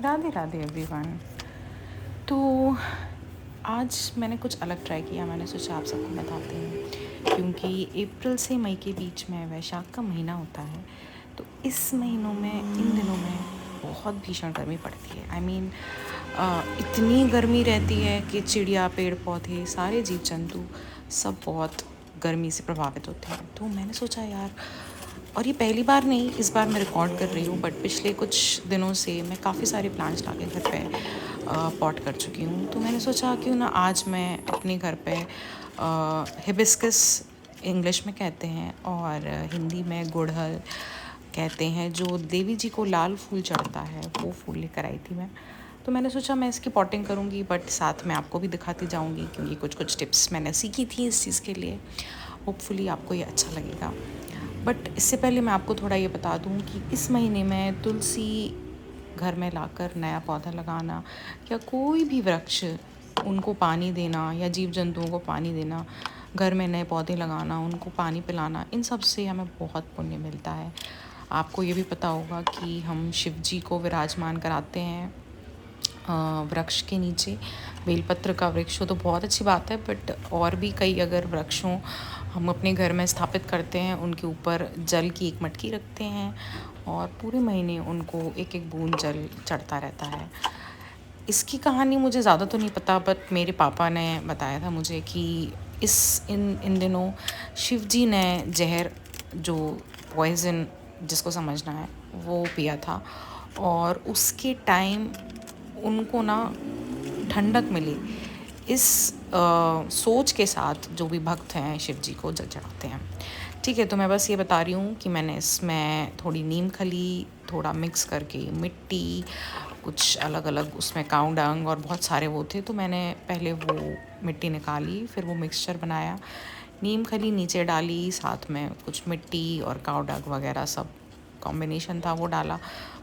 Radhe Radhe everyone. तो आज मैंने कुछ अलग ट्राई किया। मैंने सोचा आप सबको बताते हैं, क्योंकि अप्रैल से मई के बीच में वैशाख का महीना होता है। तो इस महीनों में, इन दिनों में बहुत भीषण गर्मी पड़ती है। इतनी गर्मी रहती है कि चिड़िया, पेड़ पौधे, सारे जीव जंतु सब बहुत गर्मी से प्रभावित होते हैं। तो मैंने सोचा यार, और ये पहली बार नहीं, इस बार मैं रिकॉर्ड कर रही हूँ, बट पिछले कुछ दिनों से मैं काफ़ी सारे प्लांट्स ला के घर पे पॉट कर चुकी हूँ। तो मैंने सोचा क्यों ना आज मैं अपने घर पे हिबिस्कस इंग्लिश में कहते हैं और हिंदी में गुड़हल कहते हैं, जो देवी जी को लाल फूल चढ़ता है, वो फूल लेकर आई थी मैं। तो मैंने सोचा मैं इसकी पॉटिंग करूँगी, बट साथ में आपको भी दिखाती जाऊँगी, क्योंकि कुछ कुछ टिप्स मैंने सीखी थी इस चीज़ के लिए। होपफुली आपको ये अच्छा लगेगा। बट इससे पहले मैं आपको थोड़ा ये बता दूँ कि इस महीने में तुलसी घर में लाकर नया पौधा लगाना या कोई भी वृक्ष, उनको पानी देना या जीव जंतुओं को पानी देना, घर में नए पौधे लगाना, उनको पानी पिलाना, इन सब से हमें बहुत पुण्य मिलता है। आपको ये भी पता होगा कि हम शिव जी को विराजमान कराते हैं वृक्ष के नीचे। बेलपत्र का वृक्ष हो तो बहुत अच्छी बात है, बट और भी कई अगर वृक्ष हों हम अपने घर में स्थापित करते हैं, उनके ऊपर जल की एक मटकी रखते हैं और पूरे महीने उनको एक एक बूंद जल चढ़ता रहता है। इसकी कहानी मुझे ज़्यादा तो नहीं पता, बट मेरे पापा ने बताया था मुझे कि इन दिनों शिव जी ने जहर, जो पॉइज़न जिसको समझना है, वो पिया था और उसके टाइम उनको ना ठंडक मिली। इस सोच के साथ जो भी भक्त हैं शिव जी को जल चढ़ाते हैं। ठीक है, तो मैं बस ये बता रही हूँ कि मैंने इसमें थोड़ी नीम खली, थोड़ा मिक्स करके मिट्टी, कुछ अलग अलग उसमें काऊ डंग और बहुत सारे वो थे, तो मैंने पहले वो मिट्टी निकाली, फिर वो मिक्सचर बनाया, नीम खली नीचे डाली, साथ में कुछ मिट्टी और काऊ डंग वगैरह सब कॉम्बिनेशन था वो डाला।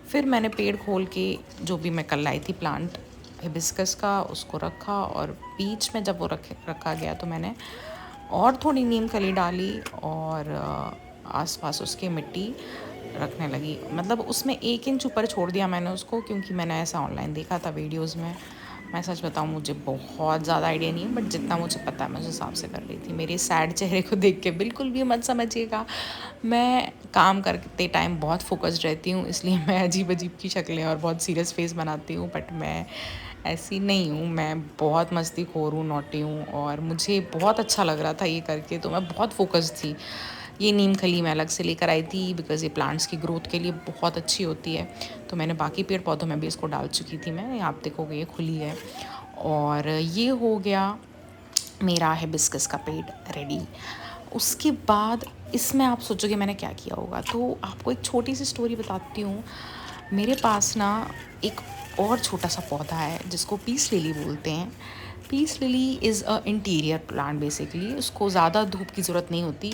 फिर मैंने पेड़ खोल के जो भी मैं कल लाई थी प्लांट हिबिस्कस का, उसको रखा और बीच में जब वो रखा गया तो मैंने और थोड़ी नीम खली डाली और आसपास उसके मिट्टी रखने लगी। मतलब उसमें 1 इंच ऊपर छोड़ दिया मैंने उसको, क्योंकि मैंने ऐसा ऑनलाइन देखा था वीडियोस में। मैं सच बताऊँ, मुझे बहुत ज़्यादा आइडिया नहीं है, बट जितना मुझे पता है मैं उस हिसाब से कर रही थी। मेरे सैड चेहरे को देख के बिल्कुल भी मत समझिएगा, मैं काम करते टाइम बहुत फोकस्ड रहती हूँ, इसलिए मैं अजीब अजीब की शक्लें और बहुत सीरियस फेस बनाती हूँ, बट मैं ऐसी नहीं हूँ। मैं बहुत मस्तीखोर हूँ, नॉटी हूँ, और मुझे बहुत अच्छा लग रहा था ये करके, तो मैं बहुत फोकस्ड थी। ये नीम खली मैं अलग से लेकर आई थी, बिकॉज़ ये प्लांट्स की ग्रोथ के लिए बहुत अच्छी होती है। तो मैंने बाकी पेड़ पौधों में भी इसको डाल चुकी थी मैं। आप देखोगे ये खुली है। और ये हो गया मेरा हिबिस्कस का पेड़ रेडी। उसके बाद इसमें आप सोचोगे मैंने क्या किया होगा, तो आपको एक छोटी सी स्टोरी बताती हूँ। मेरे पास ना एक और छोटा सा पौधा है जिसको पीस लिली बोलते हैं। Peace lily is a interior plant basically. उसको ज़्यादा धूप की ज़रूरत नहीं होती,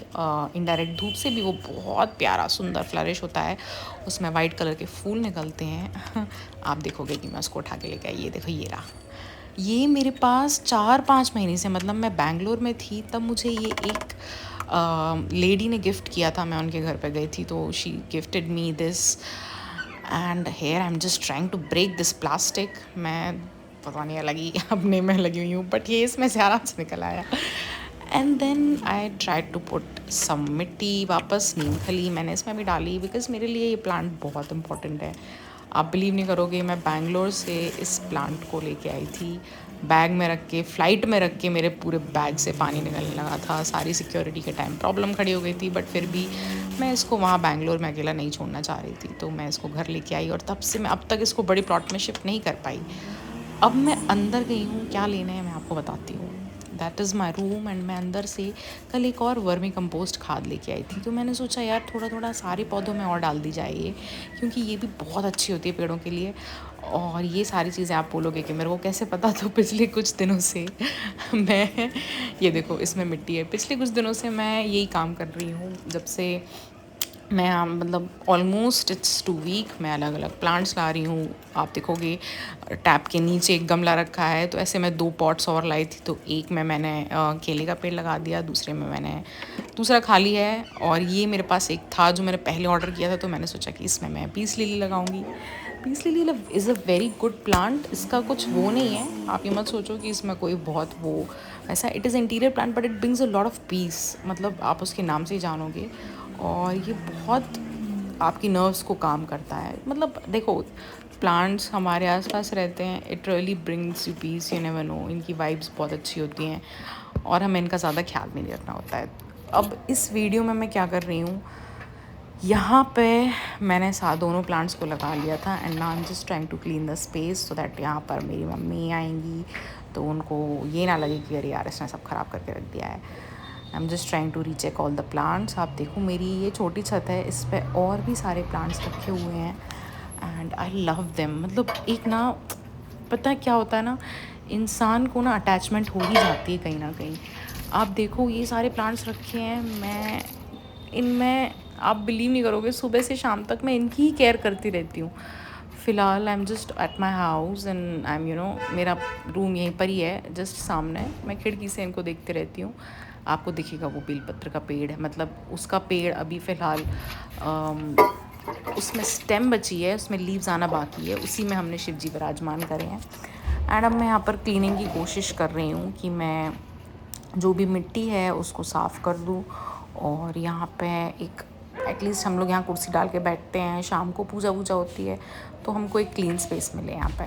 इनडायरेक्ट धूप से भी वो बहुत प्यारा सुंदर फ्लरिश होता है। उसमें वाइट कलर के फूल निकलते हैं आप देखोगे कि मैं उसको उठा के लेके आई, ये देखो ये रहा। ये मेरे पास 4-5 महीने से, मतलब मैं बैंगलोर में थी तब मुझे ये एक लेडी ने गिफ्ट किया था। मैं उनके घर पे गई थी तो she gifted me this, and here I am just trying to break this plastic. मैं पता नहीं लगी अपने में लगी हुई हूँ, बट ये इसमें से आराम से निकल आया। And then I try to put some मिट्टी, वापस नीम खली मैंने इसमें भी डाली, बिकॉज़ मेरे लिए ये प्लांट बहुत इंपॉर्टेंट है। आप बिलीव नहीं करोगे, मैं बैंगलोर से इस प्लांट को लेके आई थी, बैग में रख के, फ़्लाइट में रख के मेरे पूरे बैग से पानी निकलने लगा था। सारी सिक्योरिटी के टाइम प्रॉब्लम खड़ी हो गई थी, बट फिर भी मैं इसको वहाँ बैंगलोर में अकेला नहीं छोड़ना चाह रही थी, तो मैं इसको घर लेके आई और तब से मैं अब तक इसको बड़ी प्लॉट में शिफ्ट नहीं कर पाई। अब मैं अंदर गई हूँ, क्या लेना है मैं आपको बताती हूँ। That is my room, and मैं अंदर से कल एक और वर्मी कंपोस्ट खाद लेके आई थी। तो मैंने सोचा यार थोड़ा थोड़ा सारे पौधों में और डाल दी जाए ये, क्योंकि ये भी बहुत अच्छी होती है पेड़ों के लिए। और ये सारी चीज़ें आप बोलोगे कि मेरे को कैसे पता, तो पिछले कुछ दिनों से मैं, ये देखो इसमें मिट्टी है, पिछले कुछ दिनों से मैं यही काम कर रही हूँ। जब से मैं मतलब ऑलमोस्ट इट्स 2 वीक मैं अलग अलग प्लांट्स ला रही हूँ। आप देखोगे टैप के नीचे एक गमला रखा है, तो ऐसे मैं 2 पॉट्स और लाई थी। तो एक में मैंने केले का पेड़ लगा दिया, दूसरे में मैंने, दूसरा खाली है, और ये मेरे पास एक था जो मैंने पहले ऑर्डर किया था, तो मैंने सोचा कि इसमें मैं पीस लिली लगाऊंगी। Peace lily is a very good plant. इसका कुछ वो नहीं है, आप ये मत सोचो कि इसमें कोई बहुत वो ऐसा। It is interior plant but it brings a lot of peace, मतलब आप उसके नाम से ही जानोगे। और ये बहुत आपकी नर्व्स को काम करता है। मतलब देखो, प्लांट्स हमारे आसपास रहते हैं, it really brings you peace, you never know. इनकी वाइब्स बहुत अच्छी होती हैं और हमें इनका ज़्यादा ख्याल नहीं रखना होता है। अब इस वीडियो में मैं क्या कर रही हूँ, यहाँ पे मैंने दोनों प्लांट्स को लगा लिया था and now I am just trying to clean the space so that यहाँ पर मेरी मम्मी आएंगी तो उनको ये ना लगे कि अरे यार इसने सब ख़राब करके रख दिया है। I am just trying to recheck all the plants. आप देखो, मेरी ये छोटी छत है, इस पर और भी सारे प्लांट्स रखे हुए हैं एंड आई लव देम। मतलब एक ना, पता है क्या होता है ना, इंसान को ना अटैचमेंट हो ही जाती है कहीं ना कहीं। आप देखो, ये सारे प्लांट्स रखे हैं, मैं इनमें, आप बिलीव नहीं करोगे, सुबह से शाम तक मैं इनकी ही केयर करती रहती हूँ। फ़िलहाल आई am just at my house and I am मेरा रूम यहीं पर ही है, जस्ट सामने। मैं खिड़की से इनको देखते रहती हूँ। आपको दिखेगा वो बेलपत्र का पेड़ है, मतलब उसका पेड़ अभी फ़िलहाल उसमें स्टेम बची है, उसमें लीव्स आना बाकी है, उसी में हमने शिव जी विराजमान करे हैं। एंड अब मैं यहाँ पर क्लीनिंग की कोशिश कर रही हूँ कि मैं जो भी मिट्टी है उसको साफ़ कर दूँ। और यहाँ पे एक, एटलीस्ट हम लोग यहाँ कुर्सी डाल के बैठते हैं, शाम को पूजा वूजा होती है तो हमको एक क्लीन स्पेस मिले यहाँ पे।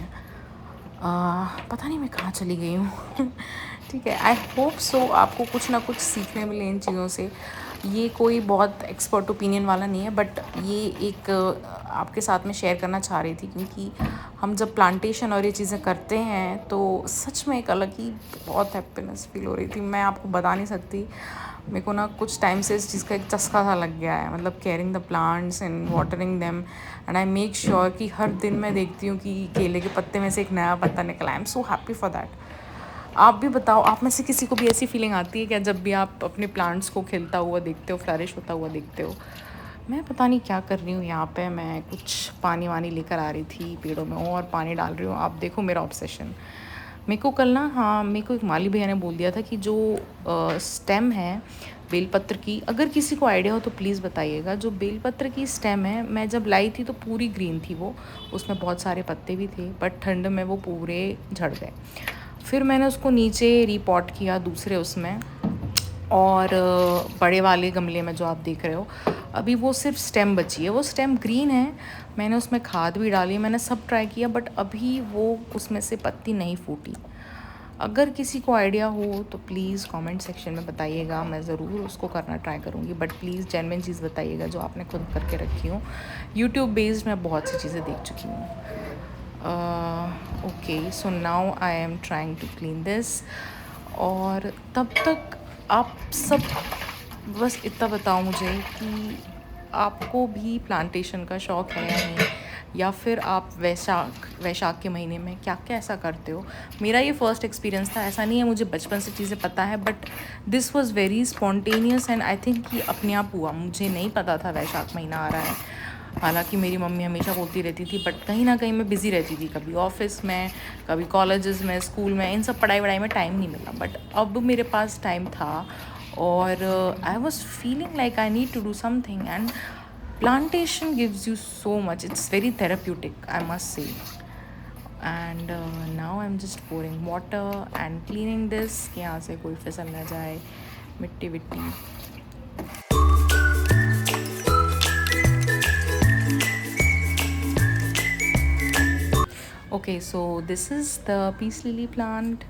पता नहीं मैं कहाँ चली गई हूँ ठीक है, आई होप सो आपको कुछ ना कुछ सीखने मिले इन चीज़ों से। ये कोई बहुत एक्सपर्ट ओपिनियन वाला नहीं है, बट ये एक आपके साथ में शेयर करना चाह रही थी, क्योंकि हम जब प्लांटेशन और ये चीज़ें करते हैं तो सच में एक अलग ही बहुत हैप्पीनेस फील हो रही थी। मैं आपको बता नहीं सकती। मेरे को ना कुछ टाइम से इस चीज़ का एक चस्का सा लग गया है, मतलब caring the plants and watering them and I make sure कि हर दिन मैं देखती हूँ कि केले के पत्ते में से एक नया पत्ता निकला। I am so happy for that. आप भी बताओ, आप में से किसी को भी ऐसी फीलिंग आती है क्या जब भी आप अपने प्लांट्स को खिलता हुआ देखते हो, फ्लरिश होता हुआ देखते हो? मैं पता नहीं क्या कर रही हूँ यहाँ पे, मैं कुछ पानी वानी लेकर आ रही थी पेड़ों में और पानी डाल रही हूँ। आप देखो मेरा ऑब्सेशन। मेरे को कल ना, हाँ, मेरे को एक माली भैया ने बोल दिया था कि जो स्टेम है बेलपत्र की, अगर किसी को आइडिया हो तो प्लीज़ बताइएगा। जो बेलपत्र की स्टेम है, मैं जब लाई थी तो पूरी ग्रीन थी वो, उसमें बहुत सारे पत्ते भी थे, बट ठंड में वो पूरे झड़ गए। फिर मैंने उसको नीचे रीपॉट किया दूसरे उसमें, और बड़े वाले गमले में जो आप देख रहे हो, अभी वो सिर्फ स्टेम बची है, वो स्टेम ग्रीन है। मैंने उसमें खाद भी डाली, मैंने सब ट्राई किया, बट अभी वो उसमें से पत्ती नहीं फूटी। अगर किसी को आइडिया हो तो प्लीज़ कमेंट सेक्शन में बताइएगा, मैं ज़रूर उसको करना ट्राई करूँगी। बट प्लीज़ जेन्युइन चीज़ बताइएगा जो आपने खुद करके रखी हो। यूट्यूब बेस्ड मैं बहुत सी चीज़ें देख चुकी हूँ। Okay, so now I am trying to clean this. और तब तक आप सब बस इतना बताओ मुझे कि आपको भी प्लांटेशन का शौक़ है या नहीं, या फिर आप वैशाख के महीने में क्या क्या ऐसा करते हो। मेरा ये फ़र्स्ट एक्सपीरियंस था, ऐसा नहीं है मुझे बचपन से चीज़ें पता है, but this was very spontaneous and I think कि अपने आप हुआ। मुझे नहीं पता था वैशाख महीना आ रहा है, हालांकि मेरी मम्मी हमेशा बोलती रहती थी, बट कहीं ना कहीं मैं बिज़ी रहती थी, कभी ऑफिस में, कभी कॉलेजेस में, स्कूल में, इन सब पढ़ाई वढ़ाई में टाइम नहीं मिला। बट अब मेरे पास टाइम था और I was feeling like I need to do something and plantation gives you so much. It's very therapeutic, I must say. And now I'm just pouring water and cleaning this कि यहाँ से कोई फिसल ना जाए, मिट्टी विट्टी। Okay, so this is the peace lily plant.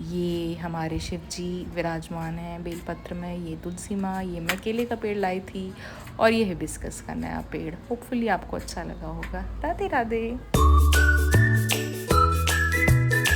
ये हमारे शिव जी विराजमान हैं बेलपत्र में, ये तुलसी माँ, ये मैं केले का पेड़ लाई थी, और ये हिबिस्कस का नया पेड़। होपफुली आपको अच्छा लगा होगा। राधे राधे।